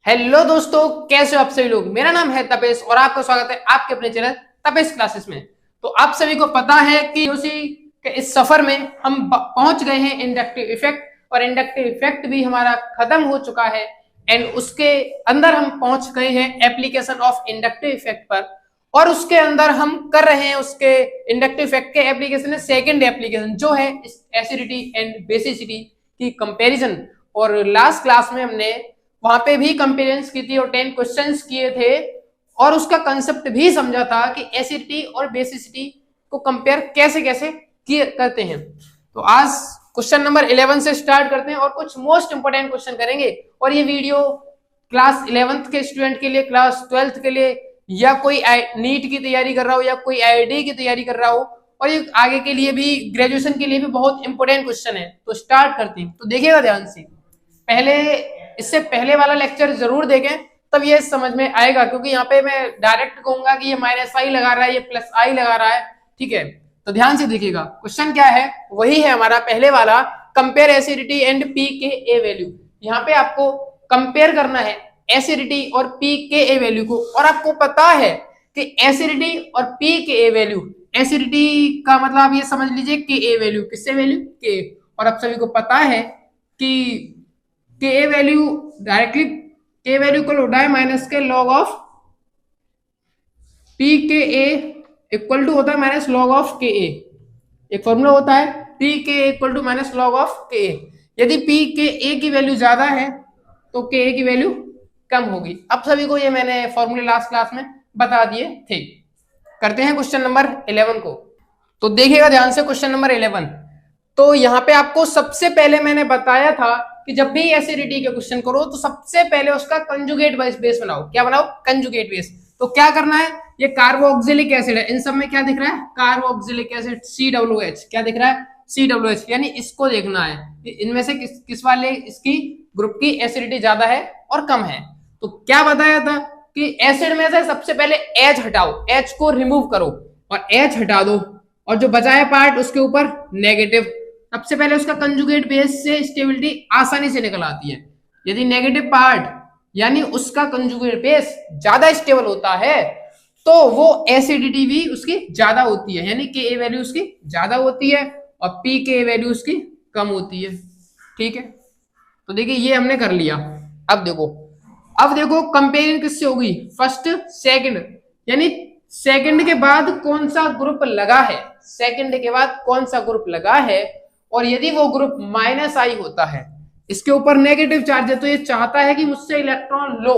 Hello दोस्तों, कैसे हो आप सभी लोग। मेरा नाम है तपेश और आपका स्वागत है आपके अपने चैनल तपेश क्लासेस में। तो आप सभी को पता है कि उसी के इस सफर में हम पहुंच गए हैं इंडक्टिव इफेक्ट, और इंडक्टिव इफेक्ट भी हमारा खत्म हो चुका है एंड उसके अंदर हम पहुंच गए हैं एप्लीकेशन ऑफ इंडक्टिव इफेक्ट पर। और उसके अंदर हम कर रहे हैं उसके इंडक्टिव इफेक्ट के एप्लीकेशन है सेकेंड एप्लीकेशन, जो है एसिडिटी एंड बेसिसिटी की कंपेरिजन। और लास्ट क्लास में हमने वहां पे भी कंपेरिजन की थी और 10 क्वेश्चंस किए थे और उसका कंसेप्ट भी समझा था कि एसिडिटी और बेसिसिटी को कंपेयर कैसे कैसे किए करते हैं। तो आज क्वेश्चन नंबर 11 से स्टार्ट करते हैं और कुछ मोस्ट इंपोर्टेंट क्वेश्चन करेंगे। और ये वीडियो क्लास 11th के स्टूडेंट के लिए, क्लास 12th के लिए, या कोई नीट की तैयारी कर रहा हो या कोई आईआईटी की तैयारी कर रहा हो, और ये आगे के लिए भी, ग्रेजुएशन के लिए भी बहुत इंपोर्टेंट क्वेश्चन है। तो स्टार्ट करते हैं। तो देखिएगा ध्यान से, पहले इससे पहले वाला लेक्चर जरूर देखें, तब ये समझ में आएगा, क्योंकि यहाँ पे मैं डायरेक्ट कहूंगा कि ये माइनस आई लगा रहा है, ये प्लस आई लगा रहा है। ठीक है, तो ध्यान से देखिएगा। क्वेश्चन क्या है, वही है हमारा पहले वाला, कंपेयर एसिडिटी एंड पी के ए वैल्यू। यहाँ पे आपको कंपेयर करना है एसिडिटी और पी के ए वैल्यू को। और आपको पता है कि एसिडिटी और पी के ए वैल्यू, एसिडिटी का मतलब आप ये समझ लीजिए के ए वैल्यू, किससे वैल्यू के। और आप सभी को पता है कि के वैल्यू डायरेक्टली के वैल्यू को होता है माइनस के लॉग ऑफ पी के ए इक्वल टू होता है माइनस लॉग ऑफ के ए। एक फॉर्मूला होता है p K equal to minus log of K a. यदि पी के ए की वैल्यू ज्यादा है तो के ए की वैल्यू कम होगी। अब सभी को ये मैंने फॉर्मूले लास्ट क्लास में बता दिए थे। करते हैं क्वेश्चन नंबर 11 को। तो देखिएगा ध्यान से क्वेश्चन नंबर 11। तो यहाँ पे आपको सबसे पहले मैंने बताया था कि जब भी एसिडिटी के क्वेश्चन करो तो सबसे पहले उसका कंजुगेट बेस बनाओ। क्या बनाओ? Conjugate base. तो क्या करना है, ये कार्बोक्सिलिक एसिड है, इन सब में क्या दिख रहा है? Carboxylic acid COOH। क्या दिख रहा है? COOH, यानी इसको देखना है इनमें से किस वाले इसकी ग्रुप की एसिडिटी ज्यादा है और कम है। तो क्या बताया था कि एसिड में से सबसे पहले H हटाओ, H को रिमूव करो और H हटा दो, और जो बचाया पार्ट उसके ऊपर नेगेटिव। सबसे पहले उसका कंजुगेट बेस से स्टेबिलिटी आसानी से निकल आती है। यदि नेगेटिव पार्ट यानी उसका कंजुगेट बेस ज्यादा स्टेबल होता है तो वो एसिडिटी भी उसकी ज्यादा होती है, यानी के ए वैल्यू उसकी ज्यादा होती है और पी के वैल्यू उसकी कम होती है। ठीक है, तो देखिए ये हमने कर लिया। अब देखो कंपेरिजन किससे होगी? फर्स्ट सेकंड, यानी सेकंड के बाद कौन सा ग्रुप लगा है, सेकंड के बाद कौन सा ग्रुप लगा है। और यदि वो ग्रुप माइनस आई होता है, इसके ऊपर नेगेटिव चार्ज है, तो ये चाहता है कि मुझसे इलेक्ट्रॉन लो।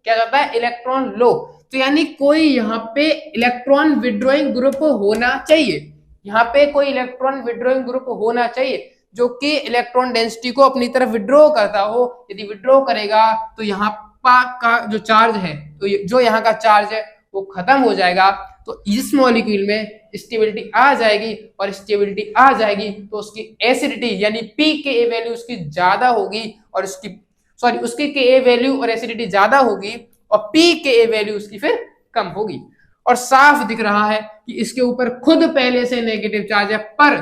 क्या चाहता है? इलेक्ट्रॉन लो। तो यानी कोई यहाँ पे इलेक्ट्रॉन विड्रॉइंग ग्रुप होना चाहिए, यहाँ पे कोई इलेक्ट्रॉन विड्रॉइंग ग्रुप होना चाहिए जो कि इलेक्ट्रॉन डेंसिटी को अपनी तरफ विड्रॉ करता हो। यदि विड्रॉ करेगा तो यहाँ का जो चार्ज है, तो जो यहाँ का चार्ज है वो खत्म हो जाएगा। तो इस मॉलिक्यूल में स्टेबिलिटी आ जाएगी, और स्टेबिलिटी आ जाएगी तो उसकी एसिडिटी यानी पी के ए वैल्यू उसकी ज्यादा होगी, और उसकी के ए वैल्यू और एसिडिटी ज्यादा होगी, और पी के ए वैल्यू उसकी फिर कम होगी। और साफ दिख रहा है कि इसके ऊपर खुद पहले से नेगेटिव चार्ज है, पर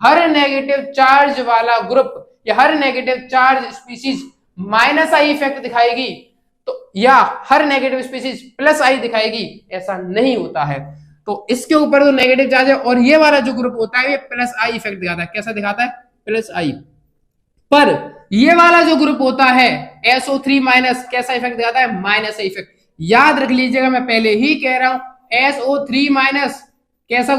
हर नेगेटिव चार्ज वाला ग्रुप या हर negative charge species minus I effect दिखाएगी, तो या हर नेगेटिव स्पीसीज प्लस आई दिखाएगी, ऐसा नहीं होता है। तो इसके ऊपर तो नेगेटिव चार्ज है और ये वाला जो ग्रुप होता है ये प्लस आई इफेक्ट दिखाता है। कैसा दिखाता है? प्लस आई। पर ये वाला जो ग्रुप होता है SO3 माइनस, कैसा इफेक्ट दिखाता है? Minus I effect. याद रख लीजिएगा, मैं पहले ही कह रहा हूं SO3 माइनस कैसा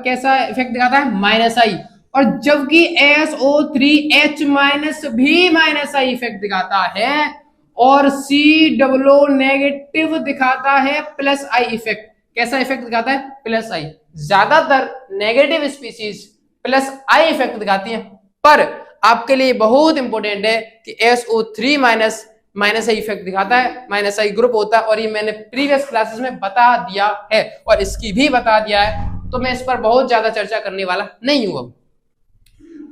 कैसा इफेक्ट दिखाता है? माइनस आई। और जबकि SO3H माइनस भी माइनस आई इफेक्ट दिखाता है, और COO नेगेटिव दिखाता है प्लस आई इफेक्ट। कैसा इफेक्ट दिखाता है? प्लस आई। ज्यादातर negative species plus I effect दिखाती हैं, पर आपके लिए बहुत इंपॉर्टेंट है कि SO3 minus minus I effect दिखाता है, माइनस आई ग्रुप होता है, और ये मैंने प्रीवियस क्लासेस में बता दिया है और इसकी भी बता दिया है, तो मैं इस पर बहुत ज्यादा चर्चा करने वाला नहीं हूं अब।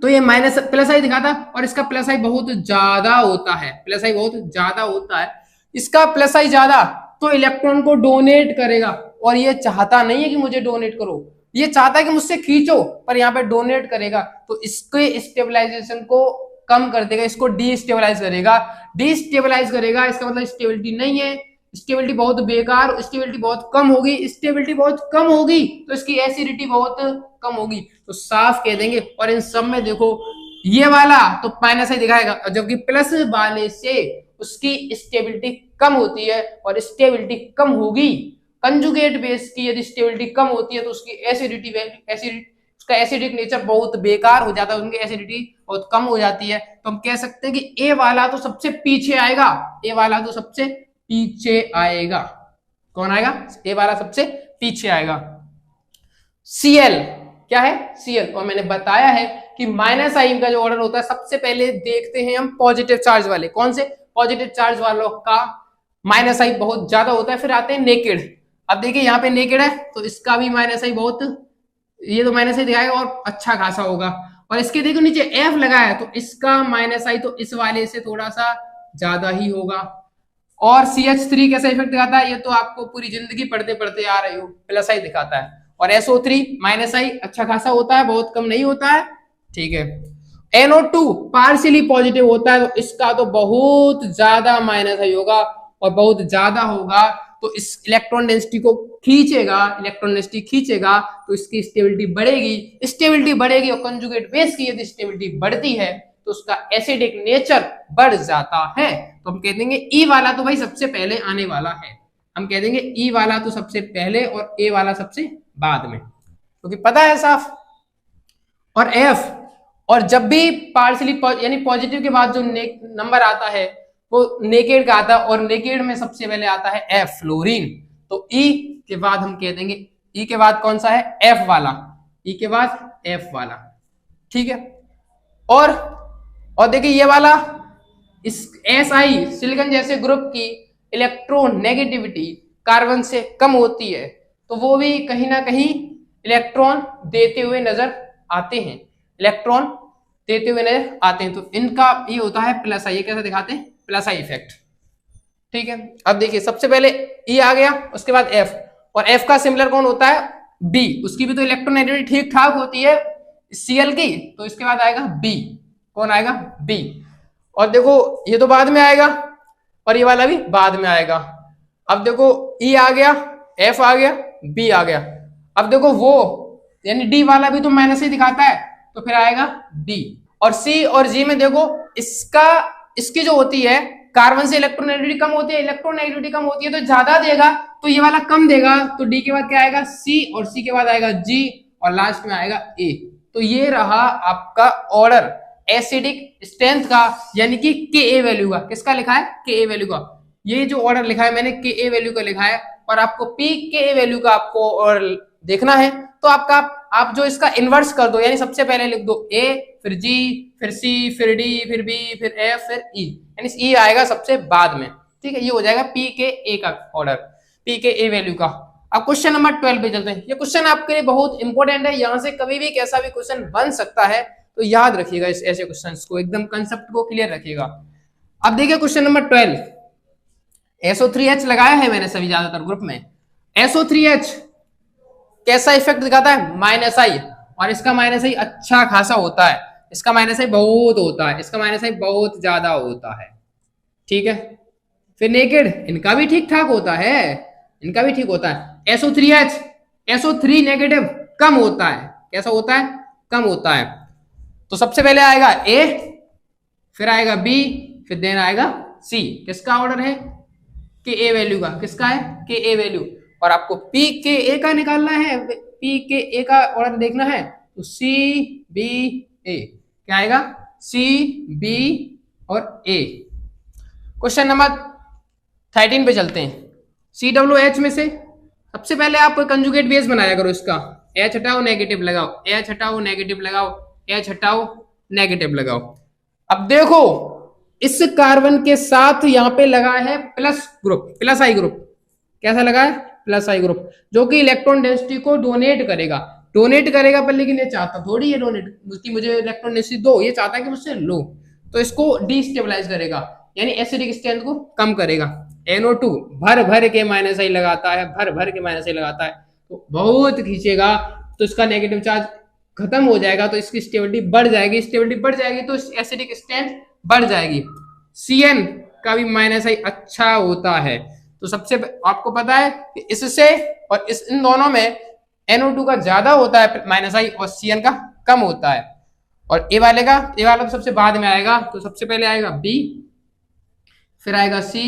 तो ये माइनस प्लस आई दिखाता है और इसका प्लस आई बहुत ज्यादा होता है, प्लस आई बहुत ज्यादा होता है। इसका प्लस आई ज्यादा तो इलेक्ट्रॉन को डोनेट करेगा, और ये चाहता नहीं है कि मुझे डोनेट करो, ये चाहता है कि मुझसे खींचो, पर यहाँ पे डोनेट करेगा। तो इसके स्टेबलाइजेशन को कम कर देगा, इसको डीस्टेबलाइज करेगा। डीस्टेबलाइज करेगा इसका मतलब स्टेबिलिटी नहीं है, स्टेबिलिटी बहुत बेकार, स्टेबिलिटी बहुत कम होगी, स्टेबिलिटी बहुत कम होगी तो इसकी एसिडिटी बहुत कम होगी, तो साफ कह देंगे। और इन सब में देखो ये वाला तो माइनस ही दिखाएगा, जबकि प्लस वाले से उसकी स्टेबिलिटी कम होती है, और स्टेबिलिटी कम होगी कंजुगेट बेस की यदि स्टेबिलिटी कम होती है तो उसकी एसिडिटी वैल्यू उसका एसिडिक नेचर बहुत बेकार हो जाता है, उनकी एसिडिटी बहुत कम हो जाती है। तो हम कह सकते हैं कि ए वाला तो सबसे पीछे आएगा, ए वाला तो सबसे पीछे आएगा। कौन आएगा? ए वाला सबसे पीछे आएगा। Cl क्या है? Cl, और मैंने बताया है कि माइनस आयन का जो ऑर्डर होता है सबसे पहले देखते हैं हम पॉजिटिव चार्ज वाले। कौन से? पॉजिटिव चार्ज वालों का माइनस आई बहुत ज्यादा होता है, फिर आते हैं नेकेड। अब देखिए यहाँ पे नेकेड है तो इसका भी माइनस आई बहुत, ये तो माइनस आई दिखाएगा और अच्छा खासा होगा। और इसके देखो नीचे एफ लगा है तो इसका माइनस आई तो इस वाले से थोड़ा सा ज्यादा ही होगा। और CH3 कैसा इफेक्ट दिखाता है ये तो आपको पूरी जिंदगी पढ़ते पढ़ते आ रहे हो, प्लस आई दिखाता है। और SO3 माइनस आई अच्छा खासा होता है, बहुत कम नहीं होता है, ठीक है। NO2 पार्शियली पॉजिटिव होता है तो इसका तो बहुत ज्यादा माइनस आई होगा, और बहुत ज्यादा होगा तो इस इलेक्ट्रॉन डेंसिटी को खींचेगा, इलेक्ट्रॉन डेंसिटी खींचेगा तो इसकी स्टेबिलिटी बढ़ेगी, स्टेबिलिटी बढ़ेगी, और कंजुगेट बेस की यदि स्टेबिलिटी बढ़ती है तो उसका एसिडिक नेचर बढ़ जाता है। तो हम कह देंगे ई वाला तो भाई सबसे पहले आने वाला है, हम कह देंगे ई वाला तो सबसे पहले और ए वाला सबसे बाद में, क्योंकि पता है साफ। और एफ, और जब भी पार्शियली यानी पॉजिटिव के बाद जो नंबर आता है वो नेकेड का आता है, और नेकेड में सबसे पहले आता है एफ फ्लोरीन। तो ई के बाद हम कह देंगे, ई के बाद कौन सा है? एफ वाला, ई के बाद एफ वाला, ठीक है। और देखिए ये वाला इस SI सिलिकॉन जैसे ग्रुप की इलेक्ट्रॉन नेगेटिविटी कार्बन से कम होती है तो वो भी कहीं ना कहीं इलेक्ट्रॉन देते हुए नजर आते हैं, इलेक्ट्रॉन देते हुए नजर आते हैं। तो इनका ये होता है प्लस आई, ये कैसे दिखाते हैं? प्लस आई इफेक्ट, ठीक है। अब देखिए सबसे पहले ई आ गया, उसके बाद एफ, और एफ का सिमिलर कौन होता है? बी, उसकी भी तो इलेक्ट्रॉन नेगेटिविटी ठीक ठाक होती है Cl की, तो इसके बाद आएगा बी। कौन आएगा? बी। और देखो ये तो बाद में आएगा और ये वाला भी बाद में आएगा। अब देखो ई आ गया, एफ आ गया, बी आ गया। अब देखो वो यानी डी वाला भी तो माइनस ही दिखाता है तो फिर आएगा डी। और सी और जी में देखो इसकी जो होती है कार्बन से इलेक्ट्रॉन नेगेटिविटी कम होती है, इलेक्ट्रॉन नेगेटिविटी कम होती है तो ज्यादा देगा, तो ये वाला कम देगा, तो डी के बाद क्या आएगा? सी, और सी के बाद आएगा जी, और लास्ट में आएगा ए। तो ये रहा आपका ऑर्डर एसिडिक स्ट्रेंथ का, यानी कि Ka वैल्यू का। किसका लिखा है? Ka वैल्यू का। ये जो ऑर्डर लिखा है मैंने Ka वैल्यू का लिखा है, और आपको pKa वैल्यू का आपको और देखना है तो आप जो इसका इनवर्स कर दो, यानी सबसे पहले लिख दो A, फिर G, फिर C, फिर D, फिर B, फिर F, फिर E, यानी E आएगा सबसे बाद में, ठीक है। ये हो जाएगा pKa का ऑर्डर, pKa वैल्यू का। अब क्वेश्चन नंबर 12 पे चलते हैं। ये क्वेश्चन आपके लिए बहुत इंपॉर्टेंट है, यहां से कभी भी कैसा भी क्वेश्चन बन सकता है, तो याद रखिएगा इस ऐसे क्वेश्चंस को, एकदम कंसेप्ट को क्लियर रखिएगा। अब देखिए क्वेश्चन नंबर 12, SO3H लगाया है मैंने सभी ज्यादातर ग्रुप में। SO3H कैसा इफेक्ट दिखाता है? माइनस आई, और इसका माइनस आई अच्छा खासा होता है, इसका माइनस आई बहुत होता है, इसका माइनस आई बहुत ज्यादा होता है, ठीक है। फिर नेकेड, इनका भी ठीक ठाक होता है, इनका भी ठीक होता है। SO3H, SO3 नेगेटिव कम होता है, कैसा होता है? कम होता है। तो सबसे पहले आएगा A, फिर आएगा B, फिर देन आएगा C। किसका ऑर्डर है? Ka वैल्यू का। किसका है? Ka value. और आपको pKa का निकालना है, pKa का ऑर्डर देखना है तो CBA क्या आएगा? CB और A। क्वेश्चन नंबर 13 पे चलते हैं। COOH में से सबसे पहले आप कंजुगेट बेस बनाया करो इसका। H हटाओ नेगेटिव लगाओ, H हटाओ नेगेटिव लगाओ, H हटाओ नेगेटिव लगाओ। अब देखो इस कार्बन के साथ यहाँ पे लगा है प्लस ग्रुप, प्लस आई ग्रुप। कैसा लगा है? प्लस आई ग्रुप, जो कि इलेक्ट्रॉन डेंसिटी को डोनेट करेगा, पर लेकिन ये चाहता थोड़ी है डोनेट कि मुझे इलेक्ट्रॉन डेंसिटी दो, ये चाहता है कि मुझसे लो, तो इसको डिस्टेबलाइज करेगा, यानी एसिडिक स्ट्रेंथ को कम करेगा। NO2 भर भर के माइनस आई लगाता है, भर भर के माइनस आई लगाता है, तो बहुत खींचेगा तो इसका नेगेटिव चार्ज खत्म हो जाएगा तो इसकी स्टेबिलिटी बढ़ जाएगी, स्टेबिलिटी बढ़ जाएगी तो एसिडिक स्ट्रेंथ बढ़ जाएगी। CN का भी माइनस आई अच्छा होता है। तो सबसे आपको पता है कि इससे और इन दोनों में NO2 का ज्यादा होता है माइनस आई और CN का कम होता है। और ए वाला तो सबसे बाद में आएगा, तो सबसे पहले आएगा B, फिर आएगा C,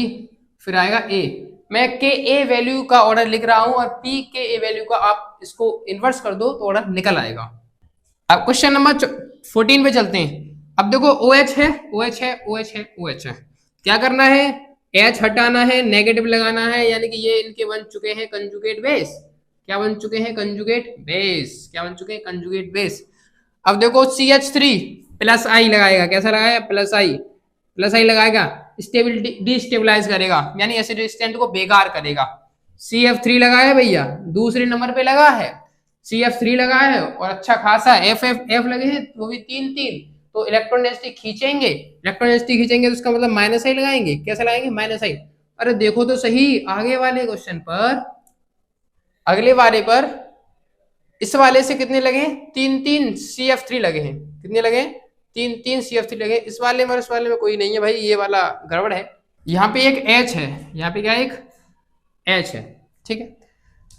फिर आएगा A। मैं Ka वैल्यू का ऑर्डर लिख रहा हूं और pKa वैल्यू का आप इसको इन्वर्स कर दो तो ऑर्डर निकल आएगा। अब क्वेश्चन नंबर 14 पे चलते हैं। अब देखो OH है, OH है, OH है, OH है, क्या करना है, H हटाना है, नेगेटिव लगाना है, यानी कि ये इनके बन चुके हैं कंजुगेट बेस। क्या बन चुके हैं, कंजुगेट बेस। क्या बन चुके हैं, कंजुगेट बेस। अब देखो CH3 प्लस आई लगाएगा, कैसा लगाया, प्लस आई, प्लस आई लगाएगा, स्टेबिलिटी डिस्टेबलाइज करेगा, यानी एसिडिक स्ट्रेंथ को बेकार करेगा। CF3 लगाया भैया, दूसरे नंबर पे लगा है, CF3 लगा है और अच्छा खासा F लगे हैं, वो भी 3 तो इलेक्ट्रॉन डेंसिटी खींचेंगे, इलेक्ट्रॉन डेंसिटी खींचेंगे तो उसका मतलब माइनस आई लगाएंगे। कैसे लगाएंगे, माइनस आई। अरे देखो तो सही, आगे वाले क्वेश्चन पर, अगले वाले पर इस वाले से कितने लगे हैं, 3 CF3 लगे हैं। कितने लगे हैं, 3 CF3 लगे। इस वाले में और इस वाले में कोई नहीं है भाई, ये वाला गड़बड़ है। यहाँ पे एक H है, यहाँ पे क्या एक H है, ठीक है।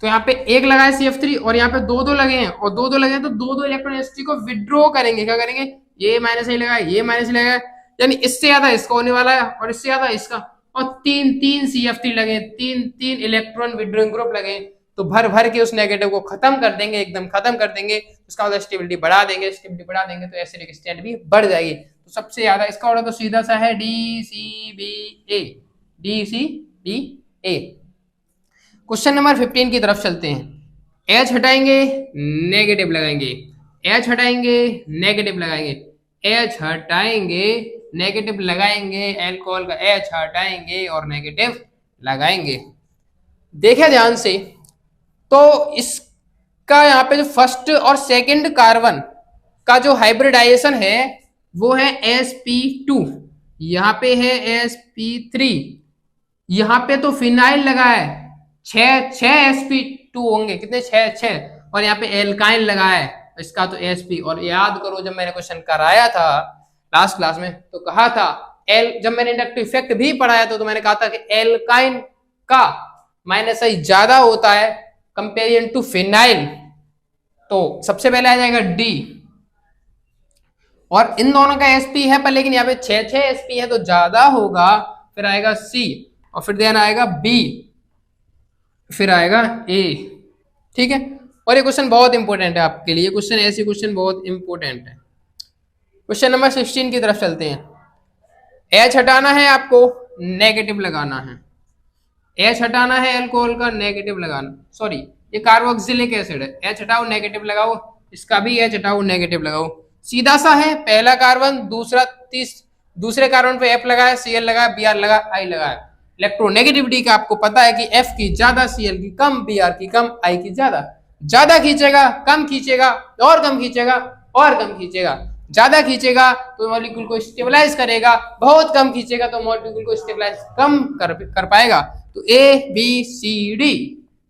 तो यहाँ पे एक लगा है CF3 और यहाँ पे दो लगे हैं, और दो लगे हैं तो दो इलेक्ट्रॉन एसिड को विड्रॉ करेंगे। क्या करेंगे, ये माइनस आई लगा, ये माइनस लगा, यानी इससे ज्यादा इसका होने वाला है और इससे ज्यादा इसका, और 3 CF3 लगे, 3 इलेक्ट्रॉन विड्रॉइंग ग्रुप लगे, तो भर भर के उस नेगेटिव को खत्म कर देंगे, एकदम खत्म कर देंगे। उसका मतलब स्टेबिलिटी बढ़ा देंगे, स्टेबिलिटी बढ़ा देंगे तो एसिडिक स्ट्रेंथ भी बढ़ जाएगी। तो सबसे ज्यादा इसका ऑर्डर तो सीधा सा है DCBA, DCBA। क्वेश्चन नंबर 15 की तरफ चलते हैं। H हटाएंगे, नेगेटिव लगाएंगे, H हटाएंगे, नेगेटिव लगाएंगे, H हटाएंगे, नेगेटिव लगाएंगे, एल्कोहल का H हटाएंगे और नेगेटिव लगाएंगे। देखिए ध्यान से, तो इसका यहाँ पे जो फर्स्ट और सेकंड कार्बन का जो हाइब्रिडाइजेशन है वो है sp2, यहाँ पे है sp3, यहाँ पे तो फिनाइल लगा है, 6 sp2 होंगे, कितने, 6, और यहाँ पे एल्काइल लगा है, इसका तो sp। और याद करो जब मैंने क्वेश्चन कराया था लास्ट क्लास में तो कहा था जब मैंने इंडक्टिव इफेक्ट भी पढ़ाया तो मैंने कहा था कि एल्काइन का माइनस आई ज्यादा होता है कंपेरिजन टू फिनाइल। तो सबसे पहले आ जाएगा D, और इन दोनों का sp है पर लेकिन यहाँ पे 6 sp है तो ज्यादा होगा। फिर आएगा C, और फिर देन आएगा B, फिर आएगा A, ठीक है। और ये क्वेश्चन बहुत इंपॉर्टेंट है आपके लिए, क्वेश्चन ऐसे क्वेश्चन बहुत इंपॉर्टेंट है। क्वेश्चन नंबर 16 की तरफ चलते हैं। H हटाना है आपको, नेगेटिव लगाना है, H हटाना है, अल्कोहल का नेगेटिव लगाना, सॉरी ये कार्बोक्सिलिक एसिड है, H हटाओ नेगेटिव लगाओ, इसका भी H हटाओ नेगेटिव लगाओ, सीधा सा है। पहला कार्बन, दूसरे कार्बन पे F लगा है, Cl लगा है, Br लगा, I लगा है। इलेक्ट्रोनेगेटिविटी का आपको पता है कि F की ज्यादा, Cl की कम, Br की कम, I की ज्यादा। ज्यादा खींचेगा, कम खींचेगा, और कम खींचेगा, और कम खींचेगा। ज्यादा खींचेगा तो मॉलिक्यूल को स्टेबलाइज करेगा, बहुत कम खींचेगा तो मॉलिक्यूल को स्टेबलाइज कम कर पाएगा। तो ABCD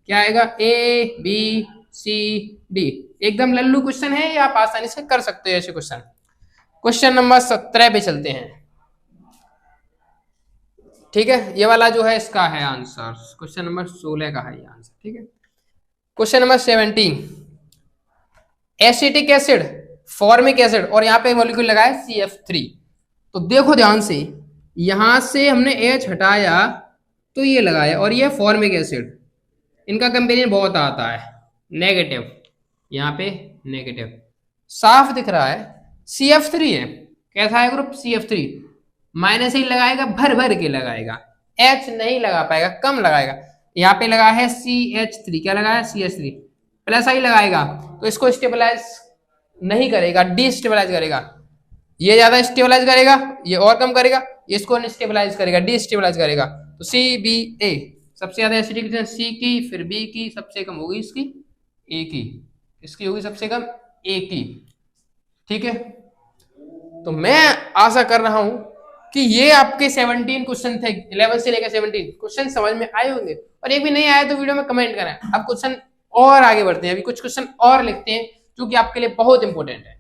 क्या आएगा, ABCD। एकदम लल्लू क्वेश्चन है, ये आप आसानी से कर सकते हो ऐसे क्वेश्चन। क्वेश्चन नंबर 17 पे चलते हैं, ठीक है। ये वाला जो है इसका है आंसर, क्वेश्चन नंबर 16 का है ये आंसर, ठीक है। Question number 17, acetic acid, formic acid, और यहाँ पे मॉलिक्यूल लगा है CF3। तो देखो ध्यान से, यहां से हमने H हटाया तो ये लगाया, और ये फॉर्मिक एसिड, इनका कंपेरिजन बहुत आता है, नेगेटिव, यहाँ पे नेगेटिव साफ दिख रहा है। CF3 है, कैसा है ग्रुप, CF3, माइनस ही लगाएगा, भर भर के लगाएगा, H नहीं लगा पाएगा, कम लगाएगा। यहाँ पे लगा है CH3, क्या लगा है, CH3, प्लस आई लगाएगा तो इसको स्टेबलाइज नहीं करेगा, डिस्टेबलाइज करेगा। ये ज्यादा स्टेबलाइज करेगा, ये और कम करेगा, ये इसको स्टेबलाइज करेगा, डिस्टेबलाइज करेगा। तो CBA, सबसे ज्यादा एसिडिक C की, फिर B की, सबसे कम होगी इसकी A की, इसकी होगी सबसे कम A की, ठीक है। तो मैं आशा कर रहा हूं कि ये आपके 17 क्वेश्चन थे, 11 से लेकर 17 क्वेश्चन समझ में आए होंगे, और एक भी नहीं आया तो वीडियो में कमेंट करें। अब क्वेश्चन और आगे बढ़ते हैं, अभी कुछ क्वेश्चन और लिखते हैं जो कि आपके लिए बहुत इंपॉर्टेंट है।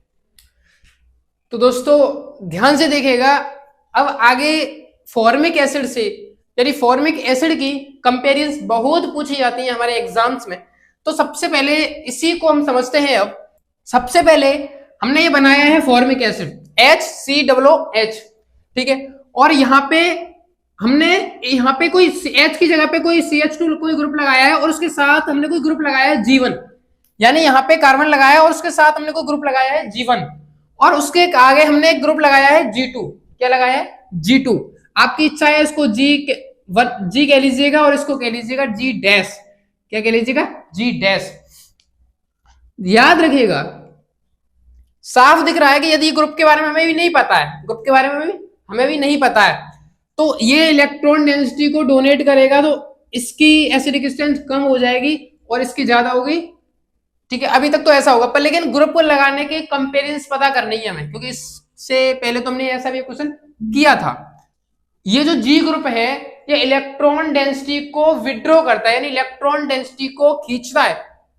तो दोस्तों ध्यान से देखिएगा, अब आगे फॉर्मिक एसिड से यानी फॉर्मिक एसिड की कंपेरिजन बहुत पूछी जाती है हमारे एग्जाम्स में। तो सबसे पहले इसी को हम समझते हैं। अब सबसे पहले हमने ये बनाया है फॉर्मिक एसिड HCOOH, ठीक है। और यहाँ पे कोई H की जगह पे कोई CH2 कोई ग्रुप लगाया है और उसके साथ हमने कोई ग्रुप लगाया है G1, यानी यहाँ पे कार्बन लगाया है और उसके साथ हमने कोई ग्रुप लगाया है G1 और उसके आगे हमने एक ग्रुप लगाया है G2। क्या लगाया है? G2। आपकी इच्छा है इसको G कह लीजिएगा और इसको कह लीजिएगा G डैश। क्या कह लीजिएगा? G dash. याद रखिएगा, साफ दिख रहा है कि यदि ग्रुप के बारे में हमें भी नहीं पता है, ग्रुप के बारे में भी हमें भी नहीं पता है, तो ये इलेक्ट्रॉन डेंसिटी को डोनेट करेगा तो इसकी एसिडिक स्ट्रेंथ कम हो जाएगी और इसकी ज्यादा होगी, ठीक है। अभी तक तो ऐसा होगा, पर लेकिन ग्रुप को लगाने के कंपेरिजन पता करनी है हमें, क्योंकि इससे पहले तो हमने ऐसा भी क्वेश्चन किया था। ये जो जी ग्रुप है ये इलेक्ट्रॉन डेंसिटी को विड्रॉ करता है, यानी इलेक्ट्रॉन डेंसिटी को खींचता है,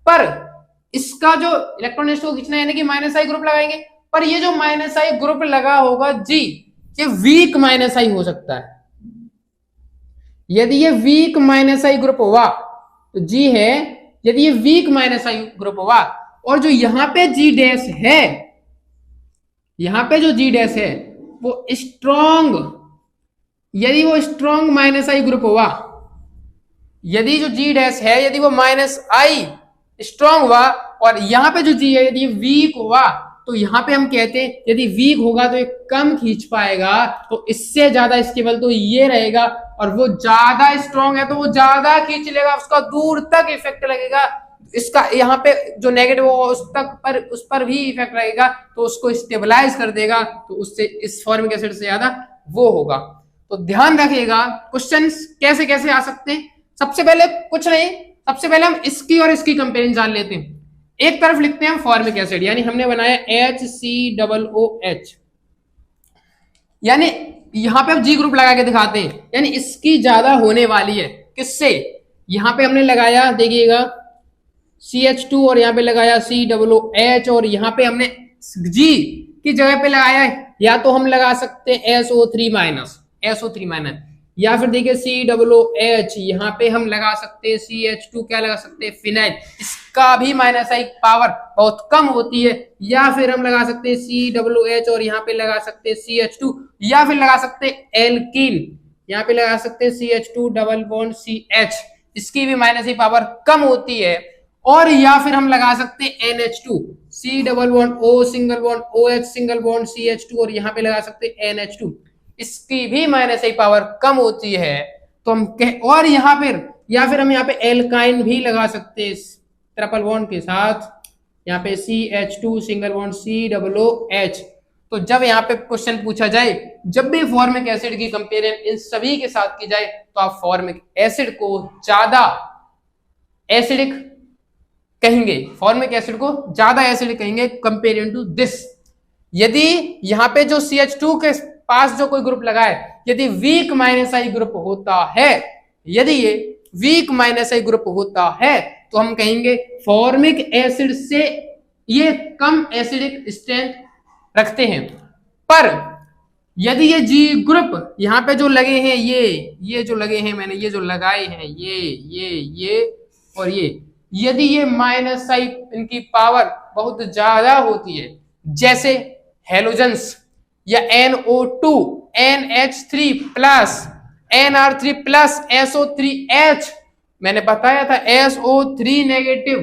पर इसका जो इलेक्ट्रॉन डेंसिटी को खींचना है यानी कि -I ग्रुप लगाएंगे, पर ये जो -I ग्रुप लगा होगा जी, ये वीक -I हो सकता है। यदि ये वीक -I ग्रुप हुआ तो जी है, यदि ये वीक -I ग्रुप हुआ और जो यहां पे जी डैश है, यहां पे जो जी डैश है वो स्ट्रॉन्ग, यदि वो स्ट्रॉन्ग -I ग्रुप हुआ, यदि जो जी डैश है यदि वो -I स्ट्रॉन्ग हुआ और यहां पे जो जी है यदि वीक हुआ, तो यहां पे हम कहते हैं यदि वीक होगा तो ये कम खींच पाएगा, तो इससे ज्यादा स्टेबल तो ये रहेगा, और वो ज्यादा स्ट्रॉन्ग है तो वो ज्यादा खींच लेगा, उसका दूर तक इफेक्ट लगेगा, इसका यहाँ पे जो नेगेटिव हो उस पर भी इफेक्ट लगेगा, तो उसको स्टेबलाइज कर देगा, तो उससे इस फॉर्मिक एसिड से ज्यादा वो होगा। तो ध्यान रखिएगा क्वेश्चन कैसे कैसे आ सकते हैं। सबसे पहले कुछ नहीं, सबसे पहले हम इसकी और इसकी कंपेरिजन जान लेते हैं। एक तरफ लिखते हैं फॉर्मिक एसिड, यानी हमने बनाया HCOOH, यानी यहां पे हम जी ग्रुप लगा के दिखाते हैं, यानी इसकी ज्यादा होने वाली है किससे? यहां पे हमने लगाया देखिएगा CH2 और यहाँ पे लगाया COOH और यहाँ पे हमने G की जगह पे लगाया है, या तो हम लगा सकते हैं SO3-, या फिर देखिए COOH, यहाँ पे हम लगा सकते हैं CH2, क्या लगा सकते हैं? फिनाइल, इसका भी -I पावर बहुत कम होती है, या फिर हम लगा सकते हैं COOH और यहाँ पे लगा सकते हैं CH2, या फिर लगा सकते हैं एल्कीन, यहाँ पे लगा सकते हैं CH2 डबल बॉन्ड CH, इसकी भी -I पावर कम होती है, और या फिर हम लगा सकते हैं NH2, C double bond O single bond OH single bond CH2 और यहाँ पे लगा सकते हैं NH2, इसकी भी -I पावर कम होती है। तो हम और यहाँ फिर हम यहाँ पे एल्काइन भी लगा सकते हैं ट्रिपल बॉन्ड के साथ, यहाँ पे CH2 सिंगल बॉन्ड COOH। तो जब यहाँ पे क्वेश्चन पूछा जाए, जब भी फॉर्मिक एसिड की कंपेरिजन इन सभी के साथ की जाए, तो आप फॉर्मिक एसिड को ज्यादा एसिडिक कहेंगे, फॉर्मिक एसिड को ज्यादा एसिडिक कहेंगे कंपेरिजन टू दिस। यदि यहाँ पे जो CH2 के पास जो कोई ग्रुप लगा है, यदि वीक -I ग्रुप होता है, यदि ये वीक -I ग्रुप होता है, तो हम कहेंगे फॉर्मिक एसिड से ये कम एसिडिक स्ट्रेंथ रखते हैं। पर यदि ये जी ग्रुप यहाँ पे जो लगे हैं, ये जो लगे हैं, मैंने ये जो लगाए हैं, ये और ये, यदि ये -I इनकी पावर बहुत ज्यादा होती है, जैसे हेलोजन्स या NO2, NH3 plus NR3 plus SO3H, मैंने बताया था SO3 नेगेटिव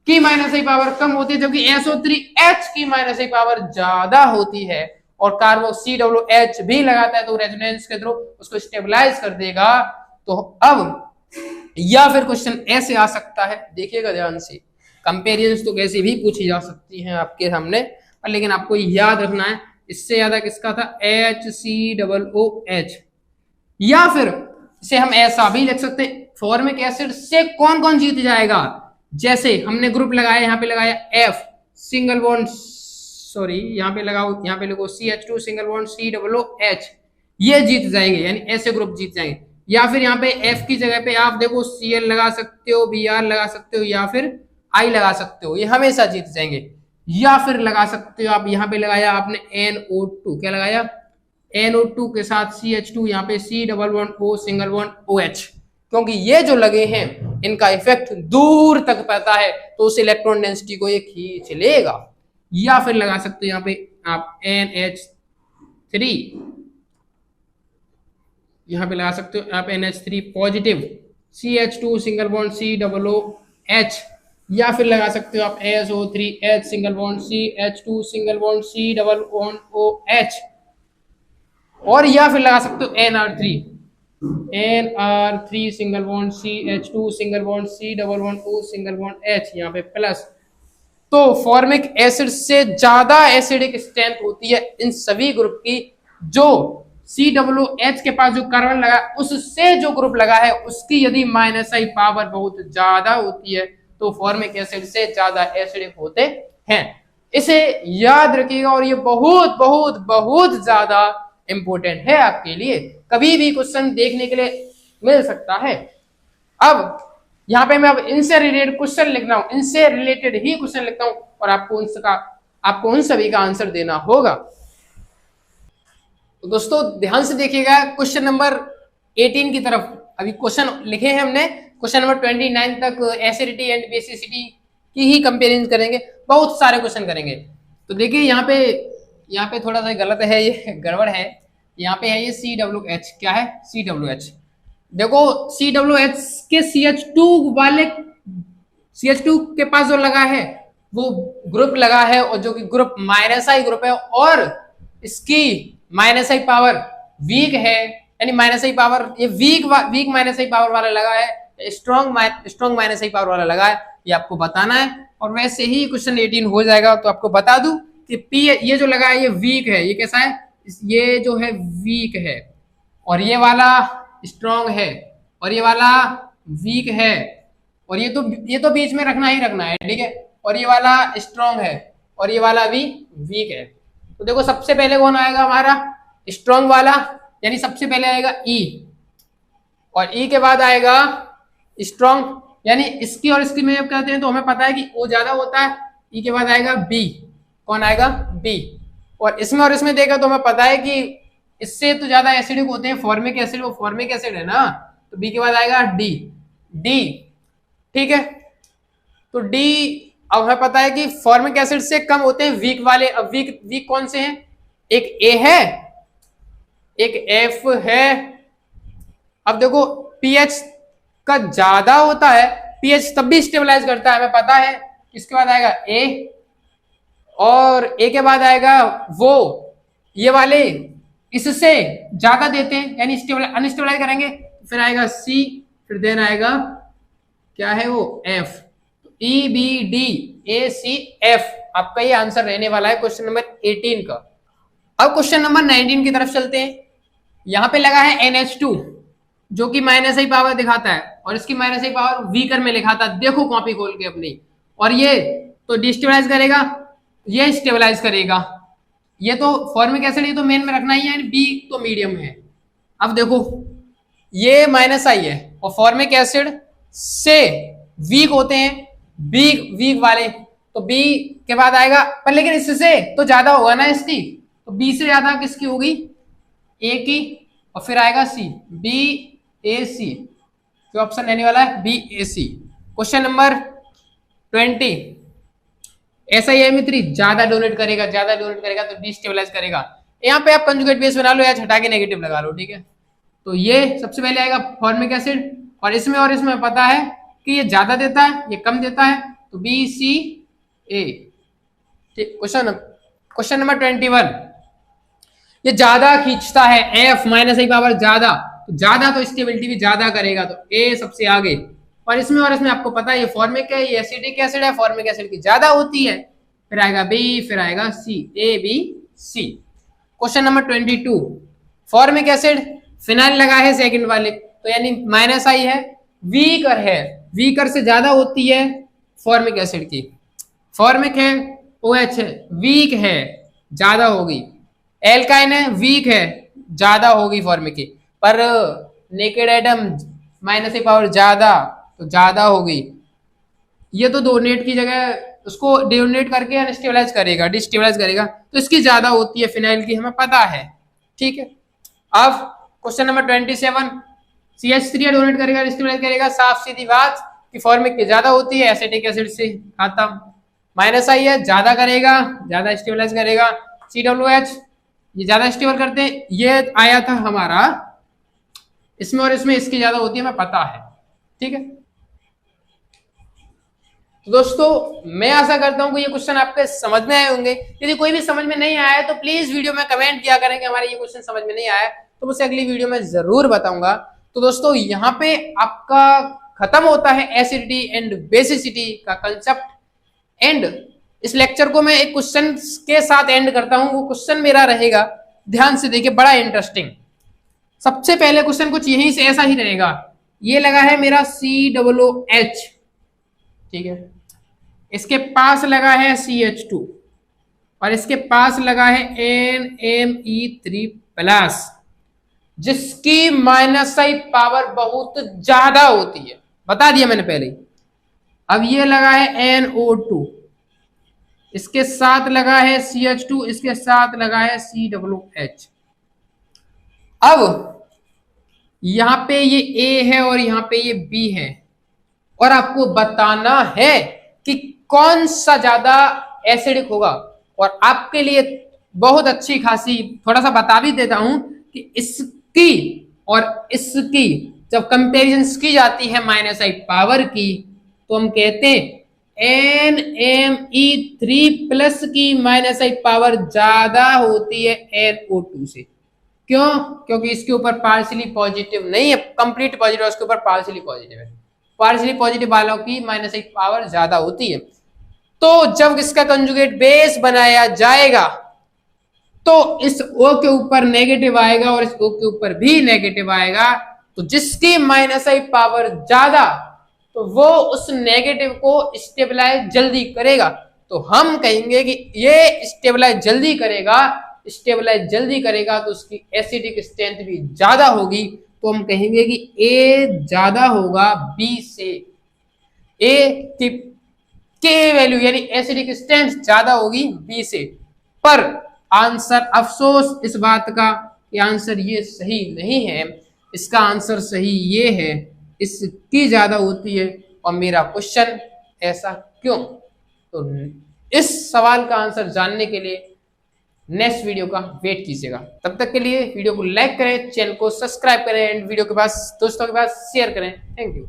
की -I पावर कम होती है, जबकि SO3H की -I पावर ज्यादा होती है, और कार्बो COOH भी लगाता है तो रेजोनेंस के थ्रू उसको स्टेबलाइज कर देगा। तो अब या फिर क्वेश्चन ऐसे आ सकता है, देखिएगा ध्यान से, कंपेरिजन तो कैसे भी पूछी जा सकती हैं आपके सामने, पर लेकिन आपको याद रखना है इससे ज्यादा किसका था? HCOOH। या फिर इसे हम ऐसा भी लिख सकते हैं, फॉर्मिक एसिड से कौन कौन जीत जाएगा? जैसे हमने ग्रुप लगाया, यहाँ पे लगाया F सिंगल बॉन्ड, सॉरी यहाँ पे लगाओ, यहाँ पे लिखो CH2 सिंगल बॉन्ड COOH, ये जीत जाएंगे, यानी ऐसे ग्रुप जीत जाएंगे। या फिर यहाँ पे F की जगह पे आप देखो Cl लगा सकते हो, Br लगा सकते हो, या फिर I लगा सकते हो, ये हमेशा जीत जाएंगे। या फिर लगा सकते हो आप, यहाँ पे लगाया आपने NO2, क्या लगाया, NO2 के साथ CH2, यहाँ पे C double bond O single bond OH, क्योंकि ये जो लगे हैं इनका इफेक्ट दूर तक पड़ता है तो उस इलेक्ट्रॉन डेंसिटी को ये खींच लेगा। या फिर लगा सकते हो यहाँ पे आप NH3, यहाँ पे लगा सकते हो आप NH3 positive, CH2 single bond C double OH, या फिर लगा सकते हो आप SO3H single bond CH2 single bond C double bond OH, और या फिर लगा सकते हो NR3 single bond CH2 single bond C double bond O single bond H, यहाँ पे प्लस। तो फॉर्मिक एसिड से ज्यादा एसिडिक स्ट्रेंथ होती है इन सभी ग्रुप की, जो COOH के पास जो कार्बन लगा उससे जो ग्रुप लगा है उसकी यदि -I पावर बहुत ज्यादा होती है तो फॉर्मिक एसिड से ज्यादा एसिडिक होते हैं। इसे याद रखिएगा और ये बहुत बहुत बहुत ज्यादा इंपॉर्टेंट है आपके लिए, कभी भी क्वेश्चन देखने के लिए मिल सकता है। अब यहाँ पे मैं अब इनसे रिलेटेड क्वेश्चन लिख रहा हूं, इनसे रिलेटेड ही क्वेश्चन लिखता हूं और आपको उन सभी का आंसर देना होगा। तो दोस्तों ध्यान से देखिएगा क्वेश्चन नंबर 18 की तरफ। अभी क्वेश्चन लिखे हैं हमने, क्वेश्चन नंबर 29 तक एसिडिटी एंड बेसिसिटी की ही कंपेरिजन करेंगे, बहुत सारे क्वेश्चन करेंगे। तो देखिए यहाँ पे थोड़ा सा गलत है, ये गड़बड़ है। यहाँ पे है ये COOH, क्या है COOH। देखो COOH के CH2 के पास जो लगा है वो ग्रुप लगा है, और जो कि ग्रुप -I ग्रुप है, और इसकी -I पावर वीक है, यानी -I पावर ये वीक -I पावर वाला लगा है, स्ट्रॉन्ग -I पावर वाला लगा है, ये आपको बताना है। और वैसे ही क्वेश्चन 18 हो जाएगा। तो आपको बता दूं कि P ये जो लगा है ये वीक है, ये कैसा है, ये जो है वीक है, और ये वाला स्ट्रॉन्ग है, और ये वाला वीक है, और ये तो बीच में रखना ही रखना है, ठीक है। और ये वाला स्ट्रॉन्ग है और ये वाला भी वीक है। तो देखो सबसे पहले कौन आएगा हमारा, स्ट्रॉन्ग वाला, यानी सबसे पहले आएगा E, और E के बाद आएगा स्ट्रॉन्ग, यानी इसकी और इसकी में जब कहते हैं तो हमें पता है कि O ज्यादा होता है। E के बाद आएगा B, कौन आएगा B, और इसमें देखा तो हमें पता है कि इससे तो ज्यादा एसिडिक होते हैं फॉर्मिक एसिड, वो फॉर्मिक एसिड है ना, तो B के बाद आएगा D, ठीक है। तो D अब हमें पता है कि फॉर्मिक एसिड से कम होते हैं वीक वाले। अब वीक कौन से हैं, एक A है, एक F है। अब देखो pH का ज्यादा होता है, pH तब भी स्टेबलाइज करता है, हमें पता है। इसके बाद आएगा A, और A के बाद आएगा वो ये वाले इससे ज्यादा देते हैं, यानी अनस्टेबलाइज करेंगे। फिर आएगा C, फिर देन आएगा क्या है वो F, EBDACF आपका ये आंसर रहने वाला है क्वेश्चन नंबर 18 का। अब क्वेश्चन नंबर 19 की तरफ चलते हैं। यहाँ पे लगा है NH2 जो कि -I पावर दिखाता है, और इसकी -I पावर वीकर में लिखा था, देखो कॉपी खोल के अपनी। और ये तो डिस्टेबलाइज करेगा, ये स्टेबलाइज करेगा। ये तो फॉर्मिक एसिड, ये तो मेन में रखना ही है, बी तो मीडियम है। अब देखो ये -I है, और फॉर्मिक एसिड से वीक होते हैं, वीक वाले, तो बी के बाद आएगा, पर लेकिन इससे तो ज्यादा होगा ना इसकी, तो बी से ज्यादा किसकी होगी, ए की, और फिर आएगा सी, BAC, जो ऑप्शन रहने वाला है BAC। क्वेश्चन नंबर 20, SiMe3 ज्यादा डोनेट करेगा तो डिस्टेबलाइज करेगा। यहाँ पे आप कंजुगेट बेस बना लो या हटा के नेगेटिव लगा लो, ठीक है। तो ये सबसे पहले आएगा फॉर्मिक एसिड, और इसमें पता है कि ये ज्यादा देता है, ये कम देता है, तो BCA। क्वेश्चन नंबर 21, ये ज्यादा खींचता है, F -I पावर ज्यादा, तो ज्यादा तो स्टेबिलिटी भी ज्यादा करेगा, तो A सबसे आगे। और इसमें आपको पता है ये फॉर्मिक है, ये एसिडिक एसिड है, फॉर्मिक एसिड की ज्यादा होती है। फिर आएगा B, फिर आएगा C, ABC। Question number 22, formic acid phenyl लगा है सेकंड वाले, तो यानी -I है, वीकर से ज्यादा होती है फॉर्मिक एसिड की। फॉर्मिक है, OH है, वीक है, ज्यादा होगी। एल्काइन है, वीक है, ज्यादा होगी फॉर्मिक की। पर नेकेड एटम -I पावर ज्यादा, तो ज्यादा होगी। ये तो डोनेट की जगह उसको डिओनेट करके अनस्टेबलाइज करेगा, डिस्टेबलाइज करेगा, तो इसकी ज्यादा होती है फिनाइल की, हमें पता है। ठीक है, अब क्वेश्चन नंबर 27, CH3 डोनेट करेगा, डिस्टेबलाइज करेगा, साफ सीधी बात कि फॉर्मिक की ज्यादा होती है, एसिटिक एसिड से खत्म। माइनस आई है, ज्यादा करेगा, ज्यादा स्टेबलाइज करेगा। COOH ये ज्यादा स्टेबल करते हैं, ये आया था हमारा इसमें और इसमें, इसकी ज्यादा होती है, हमें पता है। ठीक है, तो दोस्तों मैं आशा करता हूं कि ये क्वेश्चन आपके समझ में आए होंगे। यदि कोई भी समझ में नहीं आया है तो प्लीज वीडियो में कमेंट किया करें कि हमारे ये क्वेश्चन समझ में नहीं आया, तो उसे अगली वीडियो में जरूर बताऊंगा। तो दोस्तों यहाँ पे आपका खत्म होता है एसिडिटी एंड बेसिसिटी का कंसेप्ट, एंड इस लेक्चर को मैं एक क्वेश्चन के साथ एंड करता हूं। वो क्वेश्चन मेरा रहेगा, ध्यान से देखिए, बड़ा इंटरेस्टिंग। सबसे पहले क्वेश्चन कुछ यहीं से ऐसा ही रहेगा, ये लगा है मेरा COOH, ठीक है, इसके पास लगा है CH2 और इसके पास लगा है NMe3+, जिसकी माइनस आई पावर बहुत ज्यादा होती है, बता दिया मैंने पहले ही। अब ये लगा है NO2, इसके साथ लगा है CH2, इसके साथ लगा है COOH। अब यहां पे ये A है और यहां पे ये B है, और आपको बताना है कि कौन सा ज्यादा एसिडिक होगा। और आपके लिए बहुत अच्छी खासी थोड़ा सा बता भी देता हूं कि इसकी और इसकी जब कंपैरिजन की जाती है माइनस आई पावर की, तो हम कहते हैं NMe3+ की माइनस आई पावर ज्यादा होती है NO2 से। क्यों? क्योंकि इसके ऊपर पार्शियली पॉजिटिव नहीं है, कंप्लीट पॉजिटिव है, उसके ऊपर पार्शियली पॉजिटिव है। पार्शियली पॉजिटिव वालों की माइनस आई पावर ज्यादा होती है। तो जब इसका कंजुगेट बेस बनाया जाएगा तो इस O के ऊपर नेगेटिव आएगा और इस O के ऊपर भी नेगेटिव आएगा, तो जिसकी माइनस आई पावर ज्यादा, तो वो उस नेगेटिव को स्टेबलाइज जल्दी करेगा। तो हम कहेंगे कि ये स्टेबलाइज जल्दी करेगा, स्टेबलाइज जल्दी करेगा तो उसकी एसिडिक स्ट्रेंथ भी ज्यादा होगी। तो हम कहेंगे कि A ज्यादा होगा B से, A की के वैल्यू यानी एसिडिक स्ट्रेंथ ज्यादा होगी B से। पर आंसर, अफसोस इस बात का कि आंसर ये सही नहीं है। इसका आंसर सही ये है, इसकी ज्यादा होती है। और मेरा क्वेश्चन ऐसा क्यों? तो इस सवाल का आंसर जानने के लिए नेक्स्ट वीडियो का वेट कीजिएगा। तब तक के लिए वीडियो को लाइक करें, चैनल को सब्सक्राइब करें एंड वीडियो के पास दोस्तों के पास शेयर करें। Thank you.